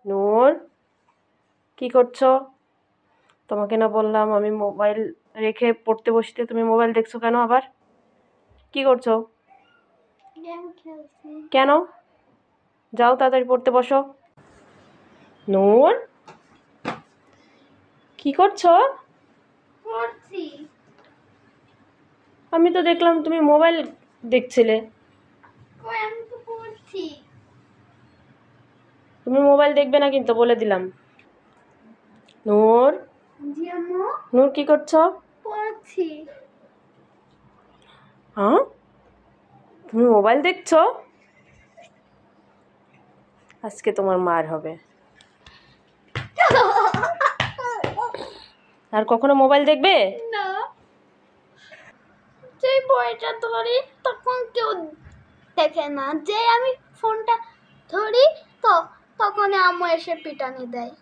নূর, কি করছো? তোমাকে না বললাম আমি মোবাইল রেখে পড়তে বসতে, তুমি মোবাইল দেখছো কেন আবার? কি করছো? গেম খেলছি। কেন? যাও তাড়াতাড়ি পড়তে বসো। নূর, কি করছো? পড়ছি। আমি তো দেখলাম তুমি মোবাইল দেখছিলে। কই আমি তো পড়ছি। তুমি মোবাইল দেখবে না কিন্তু, বলে দিলাম। নূর, জি আম্মু, নূর কি করছো? পড়ছি। হ্যাঁ, তুমি মোবাইল দেখছো? আজকে তোমার মার হবে। আর কখনো মোবাইল দেখবে? না, যেই বইটা ধরি তখন কেউ দেখে না, যে আমি ফোনটা ধরি তো তখন আম্মু এসে পিটানি দেয়।